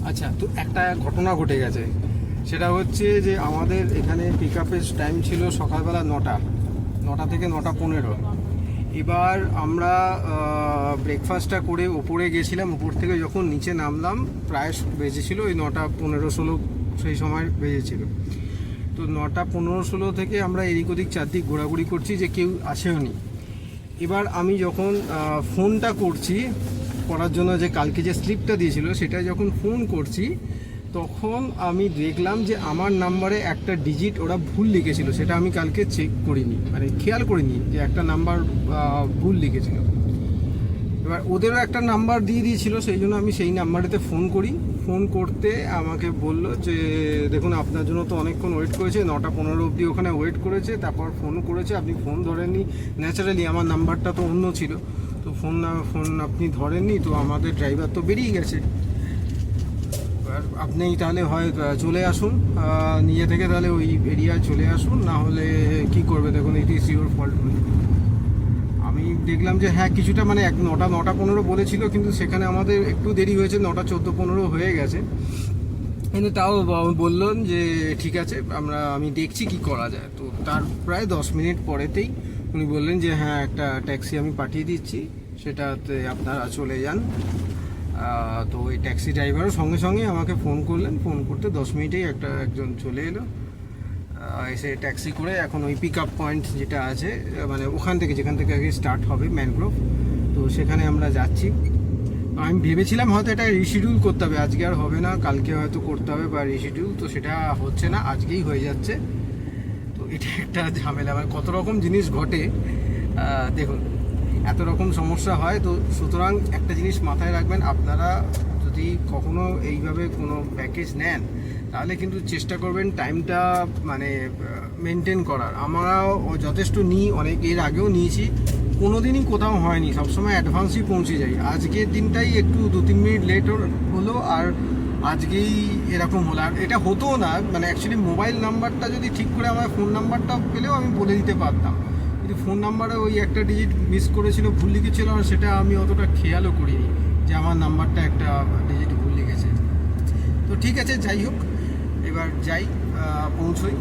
আচ্ছা, তো একটা ঘটনা ঘটে গেছে। সেটা হচ্ছে যে আমাদের এখানে পিক আপের টাইম ছিল সকালবেলা 9টা থেকে 9:15। এবার আমরা ব্রেকফাস্টটা করে ওপরে গেছিলাম। ওপর থেকে যখন নিচে নামলাম প্রায় বেজেছিল ওই 9:15-16, সেই সময় বেজেছিল। তো 9:15-16 থেকে আমরা এদিক ওদিক চারদিক ঘোরাঘুরি করছি যে কেউ আসেও নি। এবার আমি যখন ফোনটা করার জন্য, যে কালকে যে স্লিপটা দিয়েছিল সেটা যখন ফোন করছি, তখন আমি দেখলাম যে আমার নাম্বারে একটা ডিজিট ওরা ভুল লিখেছিল। সেটা আমি কালকে চেক করিনি, মানে খেয়াল করিনি যে একটা নাম্বার ভুল লিখেছিল। এবার ওদেরও একটা নাম্বার দিয়ে দিয়েছিল, সেই জন্য আমি সেই নাম্বারেতে ফোন করি। ফোন করতে আমাকে বলল যে দেখুন আপনার জন্য তো অনেকক্ষণ ওয়েট করেছে, 9:15 অবধি ওখানে ওয়েট করেছে, তারপর ফোন করেছে, আপনি ফোন ধরেননি। ন্যাচারালি আমার নাম্বারটা তো অন্য ছিল, তো ফোন আপনি ধরেননি, তো আমাদের ড্রাইভার তো বেরিয়ে গেছে। এবার আপনি তাহলে হয় চলে আসুন, নিজে থেকে তাহলে ওই এরিয়ায় চলে আসুন, না হলে কী করবে, দেখুন ইট ইজ ইউর ফল্ট। আমি দেখলাম যে হ্যাঁ কিছুটা, মানে 9:15 বলেছিল, কিন্তু সেখানে আমাদের একটু দেরি হয়েছে, 9:14-15 হয়ে গেছে। কিন্তু তাও বললেন যে ঠিক আছে, আমি দেখছি কি করা যায়। তো তার প্রায় 10 মিনিট পরেতেই উনি বললেন যে হ্যাঁ একটা ট্যাক্সি আমি পাঠিয়ে দিচ্ছি, সেটাতে আপনারা চলে যান। তো ওই ট্যাক্সি ড্রাইভারও সঙ্গে সঙ্গে আমাকে ফোন করলেন। ফোন করতে 10 মিনিটেই একজন চলে এলো, এসে ট্যাক্সি করে এখন ওই পিক আপ পয়েন্ট যেটা আছে, মানে ওখান থেকে যেখান থেকে আগে স্টার্ট হবে ম্যানগ্রোভ, তো সেখানে আমরা যাচ্ছি। আমি ভেবেছিলাম হয়তো এটা রিশিডিউল করতে হবে, আজকে আর হবে না, কালকে হয়তো করতে হবে বা রিশিডিউল, তো সেটা হচ্ছে না, আজকেই হয়ে যাচ্ছে। তো এটা একটা ঝামেলা, মানে কত রকম জিনিস ঘটে। দেখুন এত রকম সমস্যা হয়, তো সুতরাং একটা জিনিস মাথায় রাখবেন, আপনারা যদি কখনো এইভাবে কোনো প্যাকেজ নেন তাহলে কিন্তু চেষ্টা করবেন টাইমটা মানে মেনটেন করার। আমরাও যথেষ্ট নিই, অনেক এর আগেও নিয়েছি, কোনো দিনই কোথাও হয়নি, সবসময় অ্যাডভান্সই পৌঁছে যাই। আজকের দিনটাই একটু 2-3 মিনিট লেট হলো, আর আজকেই এরকম হলো। আর এটা হতো না, মানে অ্যাকচুয়ালি মোবাইল নাম্বারটা যদি ঠিক করে, আমার ফোন নাম্বারটা পেলেও আমি বলে দিতে পারতাম, কিন্তু ফোন নাম্বারে ওই একটা ডিজিট মিস করেছিল, ভুল লিখেছিল, আর সেটা আমি অতটা খেয়ালও করিনি যে আমার নাম্বারটা একটা ডিজিট ভুল লিখেছে। তো ঠিক আছে, যাই হোক, এবার যাই, পৌঁছোই।